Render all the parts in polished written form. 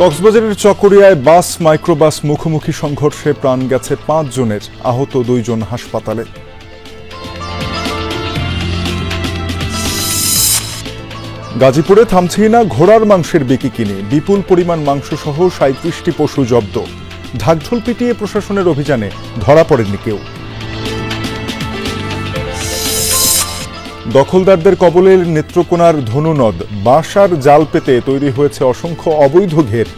কক্সবাজারের চকরিয়ায় বাস মাইক্রোবাস মুখোমুখি সংঘর্ষে প্রাণ গেছে ৫ জনের, আহত ২ জন হাসপাতালে। গাজীপুরে থামছেই না ঘোড়ার মাংসের বিকিকিনি, বিপুল পরিমাণ মাংসসহ ৩৭টি পশু জব্দ। ঢাকঢোল পিটিয়ে প্রশাসনের অভিযানে ধরা পড়েননি কেউ। দখলদারদের কবলে নেত্রকোনার ধনু নদ, বাঁশ আর জাল পেতে তৈরি হয়েছে অসংখ্য অবৈধ ঘের,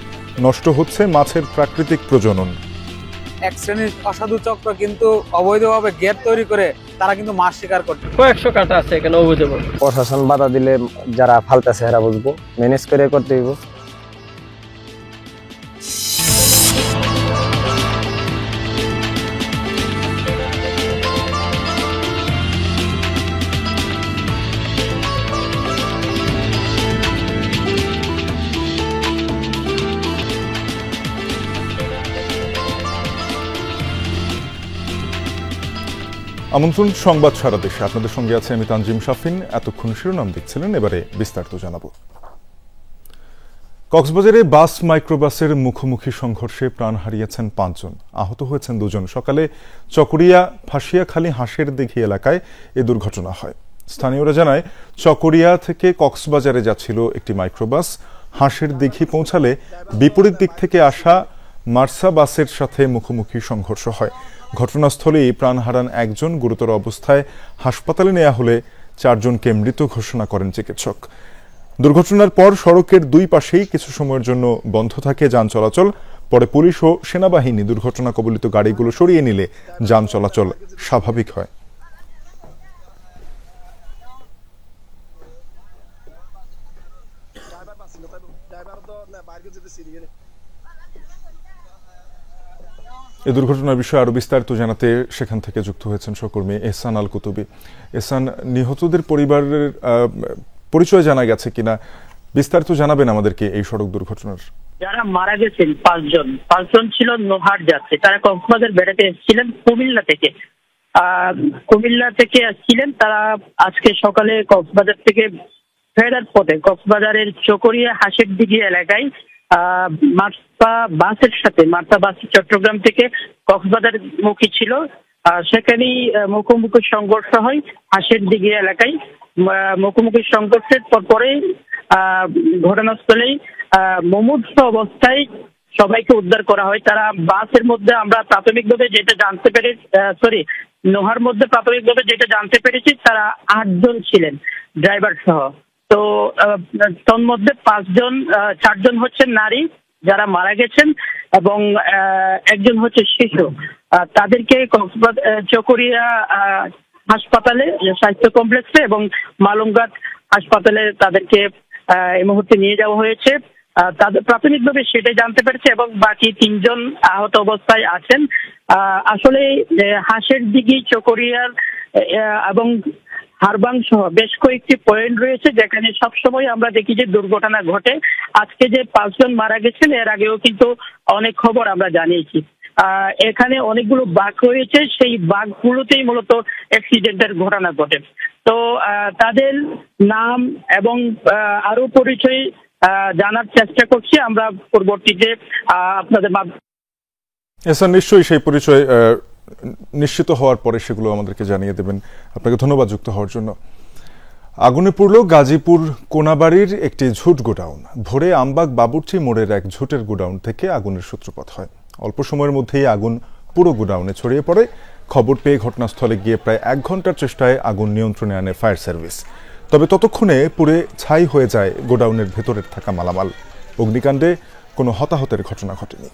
নষ্ট হচ্ছে মাছের প্রাকৃতিক প্রজনন। এক শ্রেণীর অসাধু চক্র কিন্তু অবৈধভাবে ঘের তৈরি করে তারা কিন্তু মাছ শিকার করছে। কয়েকশো কাটা আছে এখানে অবৈধ। প্রশাসন বাধা দিলে যারা ফালতাছে এরা বুঝবো, ম্যানেজ করে করতে হইব। আমন্ত্রণ সংবাদ সারা দেশে, আপনাদের সঙ্গে আছে আমি তানজিম শাফিন। এতক্ষণ শিরোনাম দেখছিলেন, এবারে বিস্তারিত জানাবো। কক্সবাজারে বাস মাইক্রোবাসের মুখোমুখি সংঘর্ষে প্রাণ হারিয়েছেন ৫ জন, আহত হয়েছেন ২ জন। সকালে চকরিয়া ফাঁসিয়াখালী হাঁসের দিঘি এলাকায় এ দুর্ঘটনা হয়। স্থানীয়রা জানায়, চকরিয়া থেকে কক্সবাজারে যাচ্ছিল একটি মাইক্রোবাস। হাঁসের দিঘি পৌঁছালে বিপরীত দিক থেকে আসা মার্সা বাসের সাথে মুখোমুখি সংঘর্ষ হয়। ঘটনাস্থলেই প্রাণ হারান ১ জন, গুরুতর অবস্থায় হাসপাতালে নেওয়া হলে ৪ জনকে মৃত ঘোষণা করেন চিকিৎসক। দুর্ঘটনার পর সড়কের দুই পাশেই কিছু সময়ের জন্য বন্ধ থাকে যান চলাচল। পরে পুলিশ ও সেনাবাহিনী দুর্ঘটনা কবলিত গাড়িগুলো সরিয়ে নিলে যান চলাচল স্বাভাবিক হয়। এই দুর্ঘটনার বিষয়ে আরো বিস্তারিত জানাতে সেখান থেকে যুক্ত হয়েছেন সহকর্মী এহসান আল কুতুবী। এহসান, নিহতদের পরিবারের পরিচয় জানা গেছে কিনা, বিস্তারিত জানাবেন আমাদেরকে এই সড়ক দুর্ঘটনার। যারা মারা গেছেন ৫ জন ছিল নোহার যাত্রী। তারা কক্সবাজার বেড়াতে এসেছিলেন কুমিল্লা থেকে আসছিলেন। তারা আজকে সকালে কক্সবাজার থেকে ফেরার পথে কক্সবাজারের চকরিয়া হাঁসের দিঘি এলাকায় মার্সা বাস চট্টগ্রাম থেকে কক্সবাজার মুখী ছিল, সেখানেই মুখোমুখি সংঘর্ষ হয় হাঁসের দিঘি এলাকায়। মুখোমুখি সংঘর্ষের পরে ঘটনাস্থলেই মুমূর্ষ অবস্থায় সবাইকে উদ্ধার করা হয়। তারা বাসের মধ্যে আমরা প্রাথমিকভাবে যেটা জানতে নোহার মধ্যে প্রাথমিকভাবে যেটা জানতে পেরেছি, তারা ৮ জন ছিলেন ড্রাইভার সহ। তো তন্মধ্যে ৪ জন হচ্ছেন নারী যারা মারা গেছেন এবং ১ জন হচ্ছে শিশু। তাদেরকে চকরিয়া হাসপাতালে, স্বাস্থ্য কমপ্লেক্সে এবং মালুমঘাট হাসপাতালে তাদেরকে এই মুহূর্তে নিয়ে যাওয়া হয়েছে। তাদের প্রাথমিকভাবে সেটাই জানতে পেরেছে এবং বাকি ৩ জন আহত অবস্থায় আছেন। আসলে হাঁসের দিঘি, চকরিয়ার এবং হারবাং সহ বেশ কয়েকটি পয়েন্ট রয়েছে যেখানে সবসময় আমরা দেখি যে দুর্ঘটনা ঘটে। আজকে যে ৫ জন মারা গেছেন, এর আগেও কিন্তু অনেক খবর আমরা জানিয়েছি। এখানে অনেকগুলো বাঘ রয়েছে, সেই বাঘগুলোতেই মূলত অ্যাক্সিডেন্টের ঘটনা ঘটে। তো তাদের নাম এবং আরো পরিচয় জানার চেষ্টা করছি আমরা পরবর্তীতে আপনাদের মাধ্যমে। নিশ্চয়ই সেই পরিচয় নিশ্চিত হওয়ার পরে সেগুলো আমাদেরকে জানিয়ে দেবেন। আপনাকে ধন্যবাদ যুক্ত হওয়ার জন্য। আগুনে পুড়ল গাজীপুর কোনাবাড়ির একটি ঝুট গোডাউন। ভোরে আমবাগ বাবুর্চি মোড়ের এক ঝুটের গোডাউন থেকে আগুনের সূত্রপাত হয়। অল্প সময়ের মধ্যেই আগুন পুরো গোডাউনে ছড়িয়ে পড়ে। খবর পেয়ে ঘটনাস্থলে গিয়ে প্রায় ১ ঘন্টার চেষ্টায় আগুন নিয়ন্ত্রণে আনে ফায়ার সার্ভিস। তবে ততক্ষণে পুড়ে ছাই হয়ে যায় গোডাউনের ভেতরে থাকা মালামাল। অগ্নিকাণ্ডে কোনো হতাহতের ঘটনা ঘটেনি।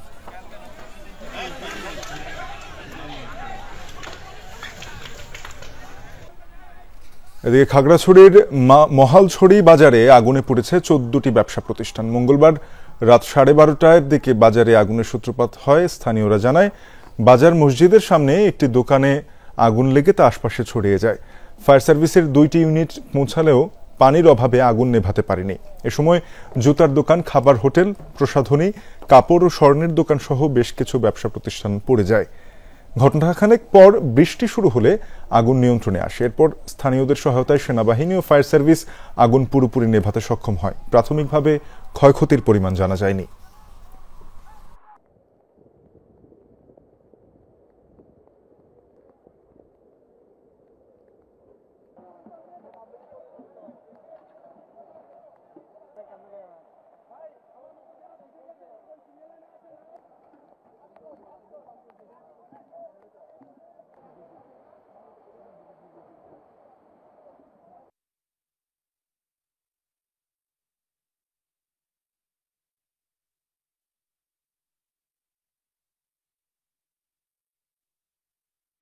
এদিকে খাগড়াছড়ির মহালছড়ি বাজারে আগুনে পুড়েছে ১৪টি ব্যবসা প্রতিষ্ঠান। মঙ্গলবার রাত 12:30টার দিকে বাজারে আগুনের সূত্রপাত হয়। স্থানীয়রা জানায়, বাজার মসজিদের সামনে একটি দোকানে আগুন লেগে তা আশপাশে ছড়িয়ে যায়। ফায়ার সার্ভিসের 2টি ইউনিট পৌঁছালেও পানির অভাবে আগুন নেভাতে পারেনি। এ সময় জুতার দোকান, খাবার হোটেল, প্রসাধনী, কাপড় ও স্বর্ণের দোকান সহ বেশ কিছু ব্যবসা প্রতিষ্ঠান পুড়ে যায়। ঘণ্টাখানেক পর বৃষ্টি শুরু হলে আগুন নিয়ন্ত্রণে আসে। এরপর স্থানীয়দের সহায়তায় সেনাবাহিনী ও ফায়ার সার্ভিস আগুন পুরোপুরি নেভাতে সক্ষম হয়। প্রাথমিকভাবে ক্ষয়ক্ষতির পরিমাণ জানা যায়নি।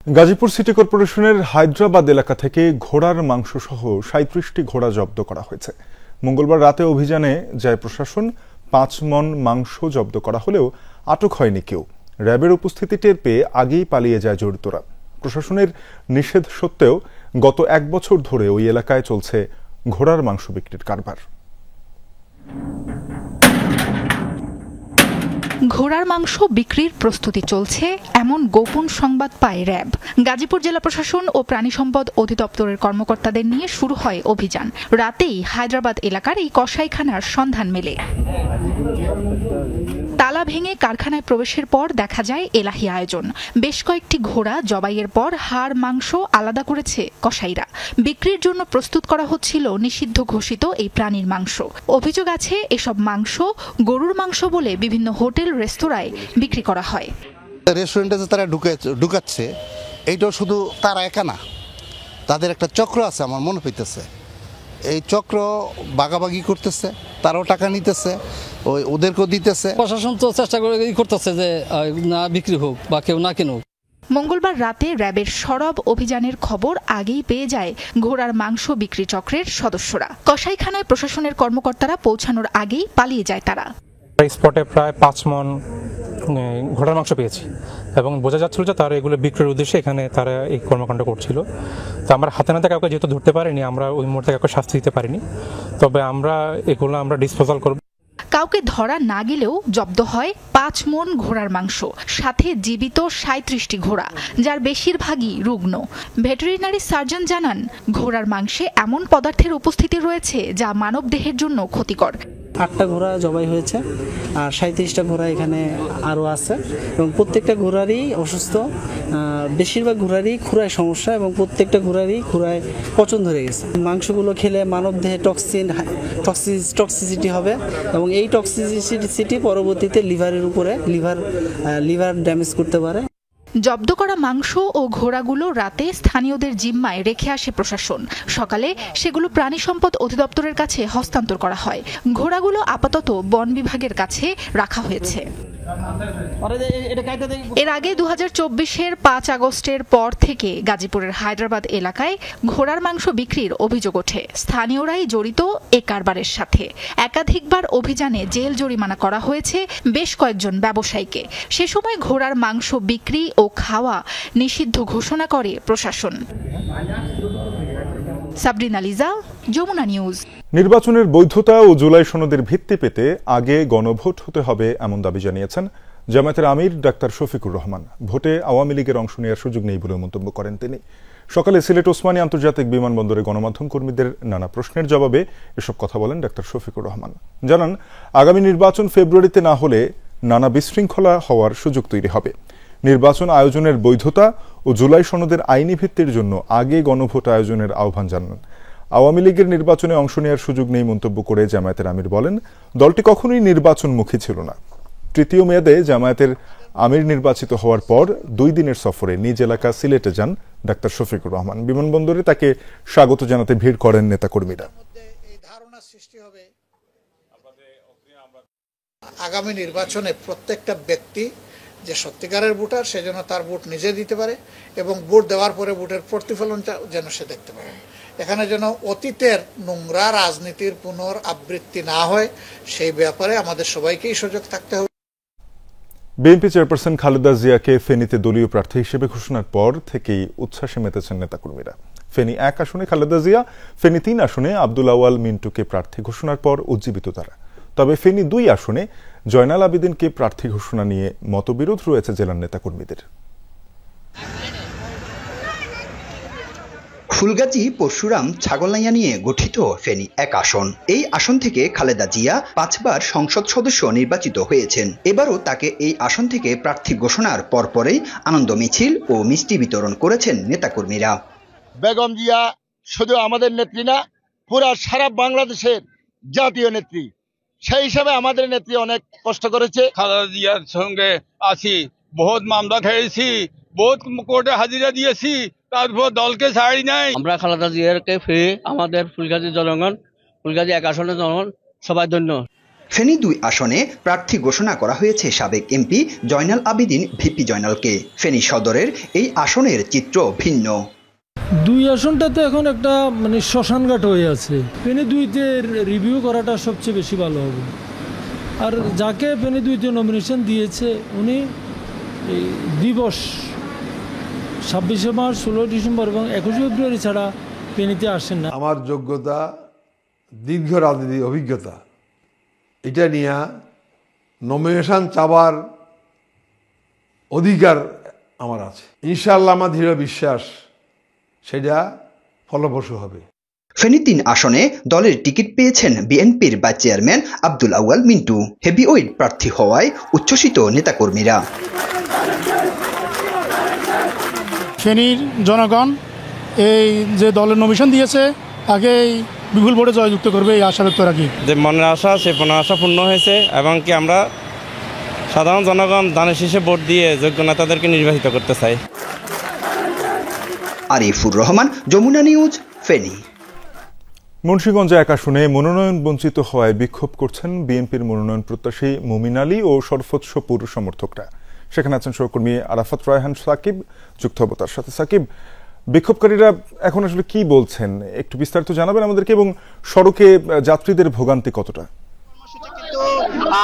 গাজীপুর সিটি কর্পোরেশনের হায়দ্রাবাদ এলাকা থেকে ঘোড়ার মাংস সহ ৩৭টি ঘোড়া জব্দ করা হয়েছে। মঙ্গলবার রাতে অভিযানে যায় প্রশাসন। ৫ মণ মাংস জব্দ করা হলেও আটক হয়নি কেউ। র্যাবের উপস্থিতি টের পেয়ে আগেই পালিয়ে যায় জড়িতরা। প্রশাসনের নিষেধ সত্ত্বেও গত ১ বছর ধরে ওই এলাকায় চলছে ঘোড়ার মাংস বিক্রির কারবার। ঘোড়ার মাংস বিক্রির প্রস্তুতি চলছে এমন গোপন সংবাদ পায় র্যাব। গাজীপুর জেলা প্রশাসন ও প্রাণী সম্পদ অধিদপ্তরের কর্মকর্তাদের নিয়ে শুরু হয় অভিযান। রাতেই হায়দ্রাবাদ এলাকার এই কসাইখানার সন্ধান মেলে। তালা ভেঙে কারখানায় প্রবেশের পর দেখা যায় এলাহি আয়োজন। বেশ কয়েকটি ঘোড়া জবাইয়ের পর হাড় মাংস আলাদা করেছে কসাইরা। বিক্রির জন্য প্রস্তুত করা হচ্ছিল নিষিদ্ধ ঘোষিত এই প্রাণীর মাংস। অভিযোগ আছে এসব মাংস গরুর মাংস বলে বিভিন্ন হোটেল রেস্তোরাঁয় বিক্রি করা হয়। রেস্টুরেন্টে যে তারা ঢুকাচ্ছে এইটাও শুধু তারা একা না, তাদের একটা চক্র আছে আমার মনে হইতেছে। এই চক্র ভাগাভাগি করতেছে, তারাও টাকা নিতেছে, ওদেরকেও দিতেছে। প্রশাসন তো চেষ্টা করতেছে যে না বিক্রি হোক বা কেউ না কিনুক। মঙ্গলবার রাতে র্যাবের সরব অভিযানের খবর আগেই পেয়ে যায় ঘোড়ার মাংস বিক্রি চক্রের সদস্যরা। কসাইখানায় প্রশাসনের কর্মকর্তারা পৌঁছানোর আগেই পালিয়ে যায় তারা। স্পটে প্রায় ৫ মণ ঘোড়ার মাংস পেয়েছি এবং বোঝা যাচ্ছিল যে তারা এগুলো বিক্রির উদ্দেশ্যে এখানে তারা এই কর্মকাণ্ড করছিল। তো আমরা হাতে নাতে কাউকে যেহেতু ধরতে পারিনি, আমরা ওই মুহূর্তে কাউকে শাস্তি দিতে পারিনি, তবে এগুলো আমরা ডিসপোজাল করব। কাউকে ধরা না গেলেও জব্দ হয় ৫ মণ ঘোড়ার মাংস, সাথে জীবিত ৩৭টি ঘোড়া, যার বেশিরভাগই রুগ্ন। ভেটেরিনারি সার্জন জানান, ঘোড়ার মাংসে এমন পদার্থের উপস্থিতি রয়েছে যা মানব দেহের জন্য ক্ষতিকর। ৮টা ঘোড়া জবাই হয়েছে আর ৩৭টা ঘোড়া এখানে আরও আছে এবং প্রত্যেকটা ঘোড়ারই অসুস্থ। বেশিরভাগ ঘোড়ারই খুরায় সমস্যা এবং প্রত্যেকটা ঘোড়ারই খুরায় পচন ধরে গেছে। মাংসগুলো খেলে মানব দেহে টক্সিসিটি হবে এবং এই টক্সিসিটি পরবর্তীতে লিভারের উপরে লিভার ড্যামেজ করতে পারে। জব্দ করা মাংস ও ঘোড়াগুলো রাতে স্থানীয়দের জিম্মায় রেখে আসে প্রশাসন। সকালে সেগুলো প্রাণী সম্পদ অধিদপ্তরের কাছে হস্তান্তর করা হয়। ঘোড়াগুলো আপাতত বন বিভাগের কাছে রাখা হয়েছে। এর আগে ২০২৪-এর ৫ আগস্টের পর থেকে গাজীপুরের হায়দ্রাবাদ এলাকায় ঘোড়ার মাংস বিক্রির অভিযোগ ওঠে। স্থানীয়রাই জড়িত এ কারবারের সাথে। একাধিকবার অভিযানে জেল জরিমানা করা হয়েছে বেশ কয়েকজন ব্যবসায়ীকে। সে সময় ঘোড়ার মাংস বিক্রি ও খাওয়া নিষিদ্ধ ঘোষণা করে প্রশাসন। সাবরিনা লিজা, যমুনা নিউজ। নির্বাচনের বৈধতা ও জুলাই সনদের ভিত্তি পেতে আগে গণভোট হতে হবে এমন দাবি জানিয়েছেন জামায়াতের আমির ডাক্তার শফিকুর রহমান। ভোটে আওয়ামী লীগের অংশ নেওয়ার সুযোগ নেই বলে মন্তব্য করেন তিনি। সকালে সিলেট ওসমানী আন্তর্জাতিক বিমানবন্দরে গণমাধ্যম কর্মীদের নানা প্রশ্নের জবাবে এসব কথা বলেন ডাক্তার শফিকুর রহমান। জানান, আগামী নির্বাচন ফেব্রুয়ারিতে না হলে নানা বিশৃঙ্খলা হওয়ার সুযোগ তৈরি হবে। নির্বাচন আয়োজনের বৈধতা ও জুলাই সনদের আইনি ভিত্তির জন্য আগে গণভোট আয়োজনের আহ্বান জানান। আওয়ামী লীগের নির্বাচনে অংশ নেওয়ার সুযোগ নেই মন্তব্য করে জামায়াতের আমির বলেন, দলটি কখনোই নির্বাচনমুখী ছিল না। তৃতীয় মেয়াদে জামায়াতের আমির নির্বাচিত হওয়ার পর 2 দিনের সফরে নিজ এলাকা সিলেটে যান ডাক্তার শফিকুর রহমান। বিমানবন্দরে তাকে স্বাগত জানাতে ভিড় করেন নেতাকর্মীরা। আগামী নির্বাচনে প্রত্যেকটা ব্যক্তি যে সত্যিকারের ভোটার সেজন্য তার ভোট নিজে দিতে পারে এবং ভোট দেওয়ার পরে ভোটের প্রতিফলনটা যেন সে দেখতে পারে। এখানে যেন অতীতের নোংরা রাজনীতির পুনরাবৃত্তি না হয় সেই ব্যাপারে আমাদের সবাইকেই সজাগ থাকতে হবে। বিএনপি চেয়ারপারসন খালেদা জিয়াকে ফেনীতে দলীয় প্রার্থী হিসেবে ঘোষণার পর থেকেই উচ্ছ্বাসে মেতেছেন নেতাকর্মীরা। ফেনী 1 আসনে খালেদা জিয়া, ফেনী 3 আসনে আব্দুল আওয়াল মিন্টুকে প্রার্থী ঘোষণার পর উজ্জীবিত তারা। তবে ফেনী 2 আসনে জয়নাল আবেদিনকে প্রার্থী ঘোষণা নিয়ে মতবিরোধ রয়েছে জেলার নেতাকর্মীদের। ফুলগাজী পরশুরাম ছাগলনাইয়া নিয়ে গঠিত ফেনী 1 আসন। এই আসন থেকে খালেদা জিয়া 5 বার সংসদ সদস্য নির্বাচিত হয়েছেন। এবারও তাকে এই আসন থেকে প্রার্থী ঘোষণার পরপরেই আনন্দ মিছিল ও মিষ্টি বিতরণ করেছেন নেতাকর্মীরা। বেগম জিয়া শুধু আমাদের নেত্রী না, পুরা সারা বাংলাদেশের জাতীয় নেত্রী। সেই হিসাবে আমাদের নেত্রী অনেক কষ্ট করেছে। খালেদা জিয়ার সঙ্গে আছি, বহুত মামলা খেয়েছি, বহুত কোর্টে হাজিরা দিয়েছি, তারপর দলকে ছাড়ি নাই। আমরা খালেদা জিয়ারকে পেয়ে আমাদের ফুলগাজী জনগণ, ফুলগাজী 1 আসনের জনগণ সবাই ধন্য। ফেনী ২ আসনে প্রার্থী ঘোষণা করা হয়েছে সাবেক এমপি জয়নাল আবেদিন ভিপি জয়নালকে। ফেনী সদরের এই আসনের চিত্র ভিন্ন। ২ আসনটাতে এখন একটা শ্মশানঘাট হয়ে আছে। ফেনী ২-তে রিভিউ করাটা সবচেয়ে বেশি ভালো হবে। আর যাকে ফেনী ২-তে নমিনেশন দিয়েছে উনি এই দিবস ২৬শে মার্চ, ১৬ ডিসেম্বর এবং ২১শে ফেব্রুয়ারি ছাড়া ফেনীতে আসেন না। আমার যোগ্যতা, দীর্ঘ রাজনীতি অভিজ্ঞতা, এটা নিয়ে নমিনেশন চাওয়ার অধিকার আমার আছে। ইনশাআল্লাহ আমার দৃঢ় বিশ্বাস সেটা ফলপ্রসূ হবে। ফেনী ৩ আসনে দলের টিকিট পেয়েছেন বিএনপির vice chairman Abdul Awal Mintu. Heavyweight প্রার্থী হওয়ায় উচ্ছ্বসিত নেতাকর্মীরা। ফেনীর জনগণ এই যে দলের নমিনেশন দিয়েছে তাকে বিপুল ভোটে জয়যুক্ত করবে এই আশা ব্যক্ত রাখি। যে মনের আশা, সে মনের আশা পূর্ণ হয়েছে এবং কি আমরা সাধারণ জনগণ ধানের শীষে ভোট দিয়ে যোগ্য নেতাদেরকে নির্বাচিত করতে চাই। আরিফুর রহমান, যমুনা নিউজ, ফেনী। মুন্সিগঞ্জে এক আসনে মনোনয়ন বঞ্চিত হওয়ায় বিক্ষোভ করছেন বিএনপির মনোনয়ন প্রত্যাশী মুমিন আলী ও শরফত শপুর সমর্থকরা। সেখানে আছেন সহকর্মী আরাফাত রায়হান সাকিব, যুক্ত হব তার সাথে। সাকিব, বিক্ষোভকারীরা এখন আসলে কি বলছেন একটু বিস্তারিত জানাবেন আমাদেরকে, এবং সড়কে যাত্রীদের ভোগান্তি কতটা?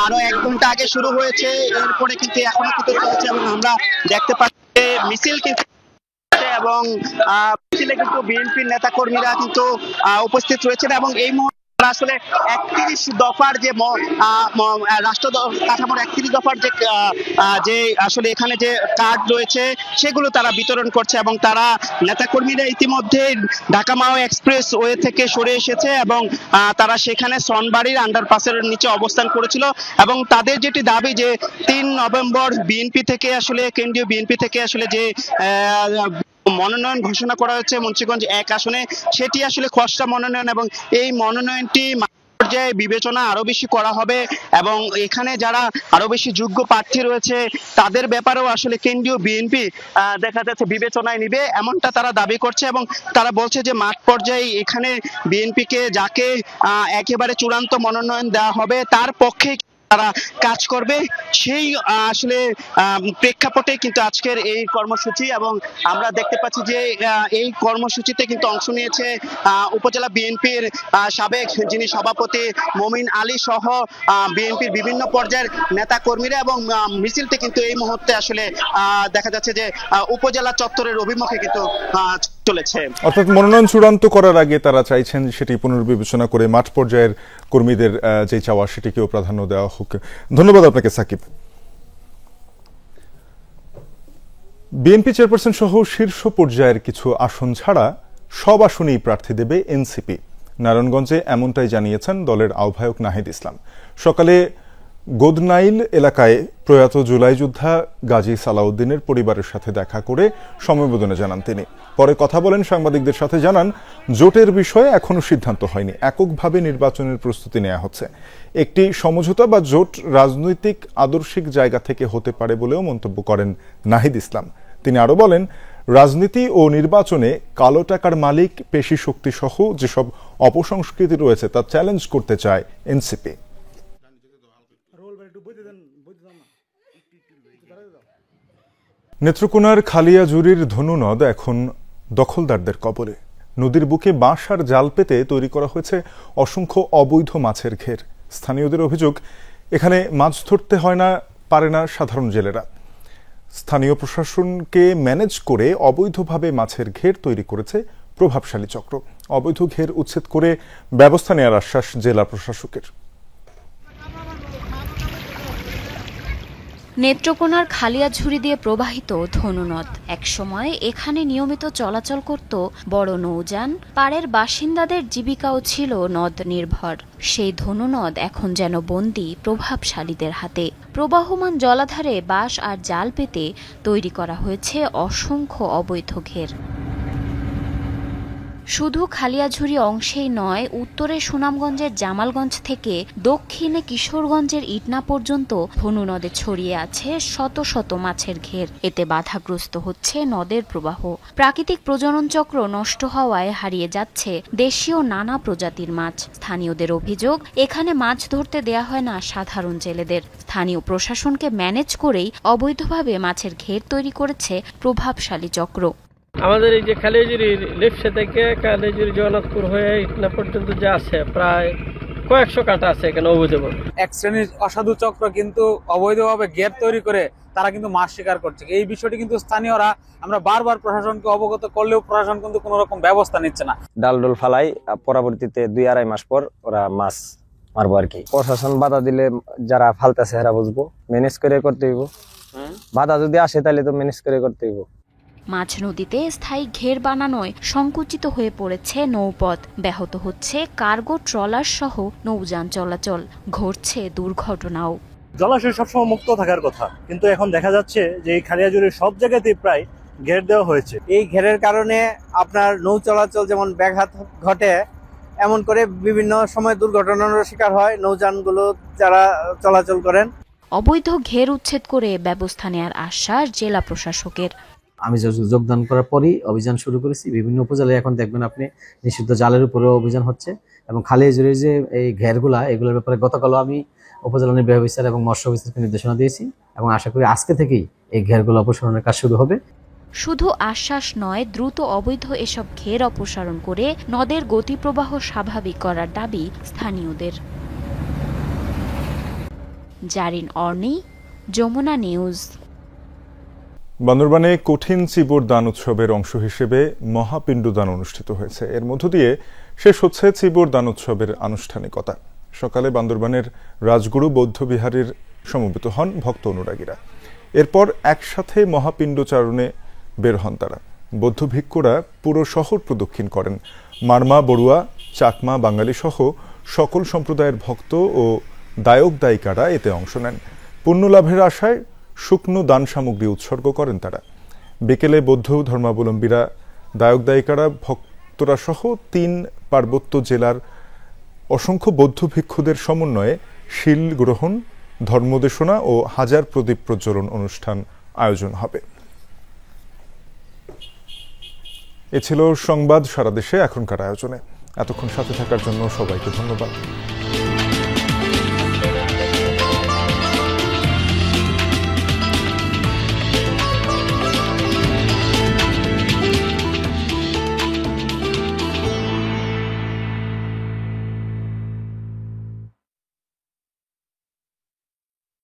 আরো 1 ঘন্টা আগে শুরু হয়েছে, এরপরে কিন্তু এখনো কিন্তু চলছে এবং আমরা দেখতে পাচ্ছি মিছিল কিন্তু এবং মিছিলে কিন্তু বিএনপির নেতা কর্মীরা কিন্তু উপস্থিত রয়েছেন এবং এই মুহূর্তে আসলে 31 দফার যে রাষ্ট্র কাঠামোর 31 দফার যে আসলে এখানে যে কার্ড রয়েছে সেগুলো তারা বিতরণ করছে এবং তারা নেতাকর্মীরা ইতিমধ্যে ঢাকা মাও এক্সপ্রেস ওয়ে থেকে সরে এসেছে এবং তারা সেখানে সনবাড়ির আন্ডারপাসের নিচে অবস্থান করেছিল এবং তাদের যেটি দাবি যে ৩ নভেম্বর বিএনপি থেকে আসলে কেন্দ্রীয় বিএনপি থেকে আসলে যে মনোনয়ন ঘোষণা করা হয়েছে মুন্সিগঞ্জ ১ আসনে, সেটি আসলে খসড়া মনোনয়ন এবং এই মনোনয়নটি পর্যায়ে বিবেচনা আরো বেশি করা হবে এবং এখানে যারা আরো বেশি যোগ্য প্রার্থী রয়েছে তাদের ব্যাপারেও আসলে কেন্দ্রীয় বিএনপি দেখা যাচ্ছে বিবেচনায় নিবে, এমনটা তারা দাবি করছে এবং তারা বলছে যে মাঠ পর্যায়ে এখানে বিএনপিকে যাকে একেবারে চূড়ান্ত মনোনয়ন দেওয়া হবে তার পক্ষে তারা কাজ করবে। সেই আসলে প্রেক্ষাপটে কিন্তু আজকের এই কর্মসূচি এবং আমরা দেখতে পাচ্ছি যে এই কর্মসূচিতে কিন্তু অংশ নিয়েছে উপজেলা বিএনপির সাবেক যিনি সভাপতি মুমিন আলী সহ বিএনপির বিভিন্ন পর্যায়ের নেতা কর্মীরা এবং মিছিলটি কিন্তু এই মুহূর্তে আসলে দেখা যাচ্ছে যে উপজেলা চত্বরের অভিমুখে কিন্তু চলেছে। অর্থাৎ মনোনয়ন চূড়ান্ত করার আগে তারা চাইছেন সেটি পুনর্বিবেচনা করে মাঠ পর্যায়ের কর্মীদের যে চাওয়া সেটিকেও প্রাধান্য দেওয়া হোক। ধন্যবাদ আপনাকে সাকিব। বিএনপি চেয়ারপারসন সহ শীর্ষ পর্যায়ের কিছু আসন ছাড়া সব আসনেই প্রার্থী দেবে এনসিপি। নারায়ণগঞ্জে এমনটাই জানিয়েছেন দলের আহ্বায়ক নাহিদ ইসলাম। সকালে গোদনাইল এলাকায় প্রয়াত জুলাই যোদ্ধা গাজী সালাউদ্দিনের পরিবারের সাথে দেখা করে সমবেদনা জানান তিনি। পরে কথা বলেন সাংবাদিকদের সাথে, জানান জোটের বিষয়ে এখনো সিদ্ধান্ত হয়নি, এককভাবে নির্বাচনের প্রস্তুতি নেওয়া হচ্ছে। একটি সমঝোতা বা জোট রাজনৈতিক আদর্শিক জায়গা থেকে হতে পারে বলেও মন্তব্য করেন নাহিদ ইসলাম। তিনি আরো বলেন, রাজনীতি ও নির্বাচনে কালো টাকার মালিক, পেশি শক্তি সহ যেসব অপসংস্কৃতি রয়েছে তা চ্যালেঞ্জ করতে চায় এনসিপি। নেত্রকোনার খালিয়াজুরির ধনু নদ এখন দখলদারদের কবলে। নদীর বুকে বাঁশ আর জাল পেতে তৈরি করা হয়েছে অসংখ্য অবৈধ মাছের ঘের। স্থানীয়দের অভিযোগ, এখানে মাছ ধরতে পারে না সাধারণ জেলেরা। স্থানীয় প্রশাসনকে ম্যানেজ করে অবৈধভাবে মাছের ঘের তৈরি করেছে প্রভাবশালী চক্র। অবৈধ ঘের উচ্ছেদ করে ব্যবস্থা নেওয়ার আশ্বাস জেলা প্রশাসকের। নেত্রকোনার খালিয়াঝুরি দিয়ে প্রবাহিত ধনু নদ। একসময় এখানে নিয়মিত চলাচল করত বড় নৌযান, পাড়ের বাসিন্দাদের জীবিকাও ছিল নদ নির্ভর। সেই ধনু নদ এখন যেন বন্দী প্রভাবশালীদের হাতে। প্রবাহমান জলাধারে বাঁশ আর জাল পেতে তৈরি করা হয়েছে অসংখ্য অবৈধ ঘের। শুধু খালিয়াঝুরি অংশেই নয়, উত্তরে সুনামগঞ্জের জামালগঞ্জ থেকে দক্ষিণে কিশোরগঞ্জের ইটনা পর্যন্ত ধনু নদে ছড়িয়ে আছে শত শত মাছের ঘের। এতে বাধাগ্রস্ত হচ্ছে নদের প্রবাহ। প্রাকৃতিক প্রজনন চক্র নষ্ট হওয়ায় হারিয়ে যাচ্ছে দেশীয় নানা প্রজাতির মাছ। স্থানীয়দের অভিযোগ, এখানে মাছ ধরতে দেয়া হয় না সাধারণ জেলেদের। স্থানীয় প্রশাসনকে ম্যানেজ করেই অবৈধভাবে মাছের ঘের তৈরি করেছে প্রভাবশালী চক্র। আমাদের এই যে খালিয়াজুরি লেপসা থেকে খালিয়াজুরি জগন্নাথপুর হয়ে ইটনা পর্যন্ত যে আছে প্রায় কয়েকশো কাটা আছে এখানে অবৈধভাবে। এক শ্রেণীর অসাধু চক্র কিন্তু অবৈধভাবে গেট তৈরি করে তারা কিন্তু মাছ শিকার করছে। এই বিষয়টি কিন্তু স্থানীয়রা আমরা বারবার প্রশাসনকে অবগত করলেও প্রশাসন কিন্তু কোনো রকম ব্যবস্থা নিচ্ছে না। ডালডোল ফালাই পরবর্তীতে 2-2.5 মাস পর ওরা মাছ মারবো আর কি। প্রশাসন বাধা দিলে যারা ফালতেছে এরা বুঝবো, ম্যানেজ করে করতে হইব। বাধা যদি আসে তাহলে তো ম্যানেজ করে করতে হইব। মাঝ নদীতে স্থায়ী ঘের বানানোয় সংকুচিত হয়ে পড়েছে নৌপথ, ব্যাহত হচ্ছে কার্গো ট্রলার সহ নৌযান চলাচল, ঘটছে দুর্ঘটনাও। জলাশয় সবসময় মুক্ত থাকার কথা, কিন্তু এখন দেখা যাচ্ছে যে এই খালিয়াজুরির সব জায়গাতেই প্রায় ঘের দেওয়া হয়েছে। এই ঘেরের কারণে আপনার নৌ চলাচল যেমন ব্যাঘাত ঘটে, এমন করে বিভিন্ন সময় দুর্ঘটনার শিকার হয় নৌযানগুলো যারা চলাচল করেন। অবৈধ ঘের উচ্ছেদ করে ব্যবস্থা নেওয়ার আশ্বাস জেলা প্রশাসকের। আমি যোগদান করার পরই অভিযান শুরু করেছি। বিভিন্ন উপজেলায় এখন দেখবেন আপনি নিষিদ্ধ জালের উপরেও অভিযান হচ্ছে এবং খালিয়াজুরির যে এই ঘেরগুলা, এগুলোর ব্যাপারে গতকালও আমি উপজেলা নির্বাহী অফিসার এবং মৎস্য অফিসারকে নির্দেশনা দিয়েছি এবং আশা করি আজকে থেকেই এই ঘেরগুলো অপসারণের কাজ শুরু হবে। শুধু আশ্বাস নয়, দ্রুত অবৈধ এসব ঘের অপসারণ করে নদের গতিপ্রবাহ স্বাভাবিক করার দাবি স্থানীয়দের। জারিন অর্নি, যমুনা নিউজ। বান্দরবানে কঠিন চিবর দান উৎসবের অংশ হিসেবে মহাপিণ্ড দান অনুষ্ঠিত হয়েছে। এর মধ্য দিয়ে শেষ হচ্ছে চিবর দান উৎসবের আনুষ্ঠানিকতা। সকালে বান্দরবানের রাজগুরু বৌদ্ধবিহারের সমবেত হন ভক্ত অনুরাগীরা। এরপর একসাথে মহাপিণ্ডচারণে বের হন তারা। বৌদ্ধ ভিক্ষুরা পুরো শহর প্রদক্ষিণ করেন। মারমা, বড়ুয়া, চাকমা, বাঙালি সহ সকল সম্প্রদায়ের ভক্ত ও দায়ক দায়িকারা এতে অংশ নেন। পুণ্য লাভের আশায় শুকনো দান সামগ্রী উৎসর্গ করেন তারা। বিকেলে বৌদ্ধ ধর্মাবলম্বীরা, দায়ক দায়িকারা, ভক্তরা সহ 3 পার্বত্য জেলার অসংখ্য বৌদ্ধ ভিক্ষুদের সমন্বয়ে শিল গ্রহণ, ধর্মদেশনা ও হাজার প্রদীপ প্রজ্বলন অনুষ্ঠান আয়োজন হবে। এ ছিল সংবাদ সারা দেশে এখনকার আয়োজনে। এতক্ষণ সাথে থাকার জন্য সবাইকে ধন্যবাদ।